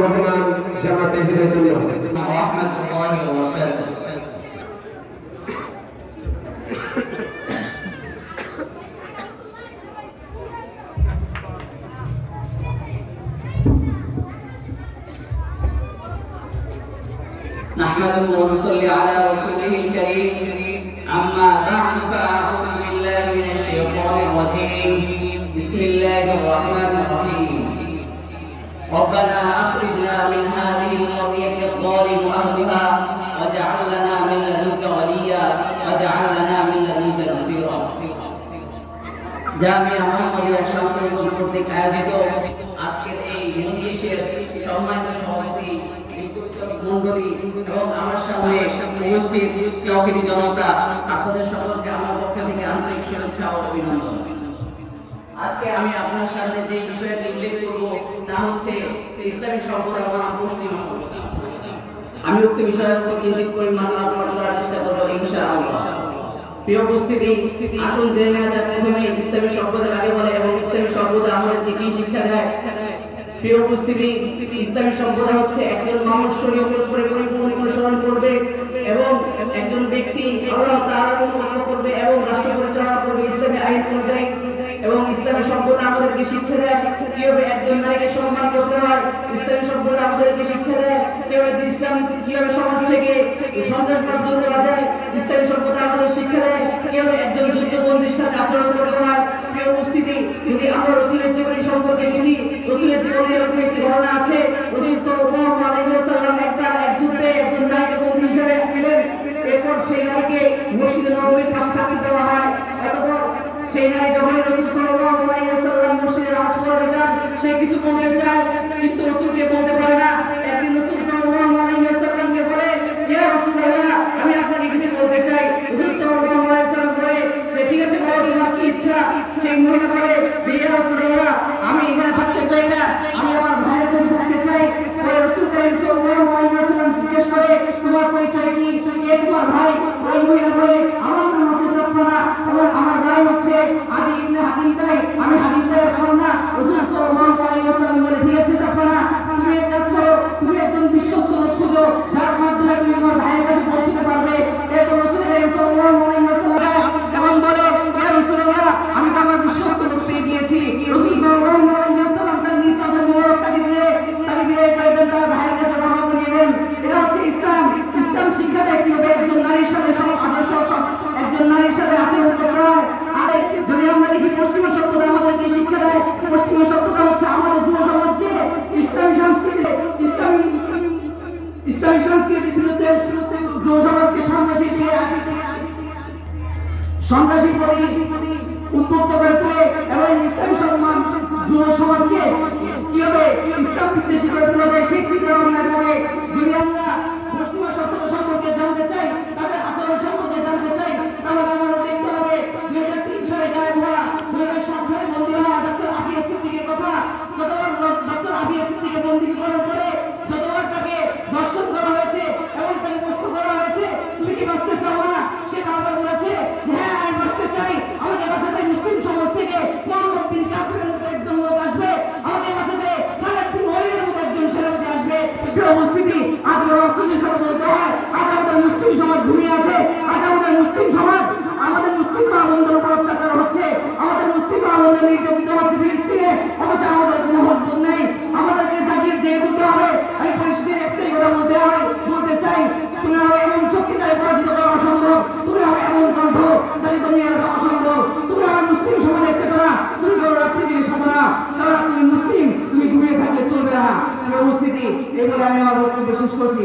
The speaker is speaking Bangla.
রহমান জামাতে হিদায়াতুল্লাহ রাহমাতুল্লাহি ওয়া বারাকাতুহু। نحمده ونصلي على رسوله الكريم. أما بعد فأعوذ بالله من الشيطان الرجيم. بسم الله الرحمن الرحيم. ربنا أخرجنا من هذه القرية الظالم أهلها واجعل لنا من لدنك وليا واجعل لنا من لدنك نصيرا. জামিয়া মুহাম্মদিয়া শামসুল কর্তৃক আয়োজিত আজকের এই মজলিসের সম্মানিত সভাপতি মণ্ডলী এবং আমার সামনে উপস্থিত তৌহিদি জনতা, আপনাদের সকলকে আমার পক্ষ থেকে আন্তরিক শুভেচ্ছা ও অভিনন্দন। আজকে আমি আপনার সামনে যে বিষয়টি উল্লেখ করব তা হচ্ছে ইসলামী সম্প্রদায় বনাম পশ্চিমা সম্প্রদায়। আমি উক্ত বিষয়ের উপর কেন্দ্রিক করে আলোচনা করার চেষ্টা করব ইনশাআল্লাহ। প্রিয় উপস্থিতি, আসুন জেনে নেওয়া যাক প্রথমে ইসলামী সম্প্রদায় আগে বলে এবং ইসলামী সম্প্রদায় আমাদেরকে কি শিক্ষা দেয়। প্রিয় উপস্থিতি, ইসলামী সম্প্রদায় হচ্ছে একজন মানুষ শরীয়তের উপরে পরিপূর্ণ অনুসরণ করবে এবং একজন ব্যক্তি আল্লাহ তাআলার অনুসরণ করবে এবং রাষ্ট্র পরিচালনা করবে ইসলামী আইন অনুযায়ী। এবং ইসলামী সম্প্রদায় আমাদেরকে শিক্ষা দেয় কিভাবে একজন নারীকে সম্মান করতে হয়। ইসলামী সম্প্রদায় আমাদেরকে শিক্ষা দেয় কিভাবে ইসলাম কিভাবে সমাজ থেকে সন্ত্রাসবাদ দূর করা যায়। ইসলামী সম্প্রদায় আমাদের শিক্ষা দেয় কিভাবে একজন যুদ্ধবন্দীর সাথে আচরণ করতে হয়। প্রিয় উপস্থিতি, যদি আমরা রাসূলের জীবনী সম্পর্কে দেখি, রাসূলের জীবনে এরকম একটি ঘটনা আছে। রাসূল সাল্লাল্লাহু আলাইহি ওয়াসাল্লাম এক যুদ্ধে একজন নারীকে বন্দী হিসেবে পেলেন। এরপর সেই নারীকে মসজিদে নববীর পাশে থাকতে দেওয়া হয়। অতঃপর সেই নারী যখন রাসূল সাল্লাল্লাহু আলাইহি ওয়াসাল্লাম মসজিদে নামাজ পড়তে যান, সে কিছু বলতে চায় কিন্তু রাসূলকে বলতে পারে না। একদিন রাসূল সাল্লাল্লাহু আলাইহি ওয়াসাল্লামকে বলে, ইয়া রাসূলুল্লাহ, আমি আপনাকে কিছু বলতে চাই। রাসূল সাল্লাল্লাহু আলাইহি ওয়াসাল্লাম বলে যে ঠিক আছে, বলো তোমার কি ইচ্ছা। সেই মহিলা বলে যে ইয়া রাসূলুল্লাহ, আমি এখানে থাকতে চাই না, আমি আমার ভাইয়ের কাছে থাকতে চাই। রাসূল করিম সাল্লাল্লাহু আলাইহি ওয়াসাল্লাম জিজ্ঞেস করে, তোমার পরিচয় কি? কে তোমার ভাই? ওই মহিলা বলে, আমার নাম হচ্ছে সাফওয়ানা এবং আমার ভাই হচ্ছে আদি ইবনে হাদিমতাই, আমি হাদিমতাইয়ের কন্যা। রাসূল সাল্লাল্লাহু আলাইহি ওয়াসাল্লাম বলে, ঠিক আছে সাফওয়ানা, তুমি এক কাজ করো, তুমি একজন বিশ্বস্ত লোক খুঁজো যার মাধ্যমে তুমি তোমার ভাইয়ের কাছে পৌঁছতে পারবে। এরপর রাসূল সাল্লাল্লাহু আলাইহি ওয়াসাল্লাম যেমন বলে, ইয়া রাসূলুল্লাহ, আমি তো আমার বিশ্বস্ত লোক পেয়ে গিয়েছি। রাসূল সাল্লাল্লাহু আলাইহি ওয়াসাল্লাম তার নিজ চাদর মোবারকটাকে দিয়ে তাকে বিদায় করে দেন, তার ভাইয়ের কাছে রওনা করিয়ে দেন। এটা হচ্ছে ইসলাম। ইসলাম শিক্ষা দেয় কিভাবে একজন নারীর সাথে একজন নারীর সাথে আচরণ করতে হয়। আর যদি আমরা দেখি পশ্চিমা সম্প্রদায় আমাদেরকে শিক্ষা দেয়, পশ্চিমা সম্প্রদায় হচ্ছে আমাদের যুব সমাজকে ইসলামী সংস্কৃতি বিরুদ্ধে যুব সমাজকে সন্ত্রাসী উদ্বুদ্ধ করে তোলে এবং ইসলামী সম্মান যুব সমাজকে কিভাবে ইসলাম বিদ্বেষী করে তোলা যায় সেই চিন্তা ভাবনা করে। যদি আমরা পশ্চিমা সম্প্রদায় সম্পর্কে জানতে চাই, তাদের আচরণ সম্পর্কে জানতে চাই, তাহলে আমাদের দেখতে হবে 2003 সালে গায়েব হওয়া, 2007 সালে বন্দী হওয়া ডক্টর আফিয়া সিদ্দিকের কথা। যতবার ডক্টর আফিয়া সিদ্দিকে বন্দী করার পরে যতবার তাকে ধর্ষণ করা হয়েছে এবং তাকে প্রশ্ন করা হয়েছে, তুমি কি বাঁচতে চাও না? সে বারবার বলেছে, হ্যাঁ আমি বাঁচতে চাই। আমাদের বাঁচাতে মুসলিম সমাজ থেকে মোহাম্মদ বিন কাসিমের মতো একজন লোক আসবে, আমাদের বাঁচাতে খালেদ বিন ওয়ালিদের মতো একজন সেনাপতি আসবে। প্রিয় উপস্থিতি, আজ রাসূলের সাথে বলতে হয়, আজ আমাদের মুসলিম সমাজ ঘুমিয়ে আছে। আজ আমাদের মুসলিম সমাজ, আমাদের মুসলিম মা বোনদের উপর অত্যাচার হচ্ছে, আমাদের মুসলিম মা বোনদের নির্যাতিত হচ্ছে ফিলিস্তিনে, অথচ আমাদের কোনো মজবুত নেই। আমাদেরকে জাগিয়ে জেগে তুলতে হবে। আমি পরিস্থিতির একটাই কথা বলতে চাই, তুমি হবে এমন শক্তি যাই পরাজিত করা অসম্ভব, তুমি হবে এমন কণ্ঠ যাকে তুমি রাখা অসম্ভব, তুমি হবে মুসলিম সমাজের চেতনা, তুমি করো রাত্রিজীবী সাধনা। কারণ তুমি মুসলিম, তুমি ঘুমিয়ে থাকলে চলবে না। উপস্থিতি এই বলে আমি আমার বক্তব্য শেষ করছি।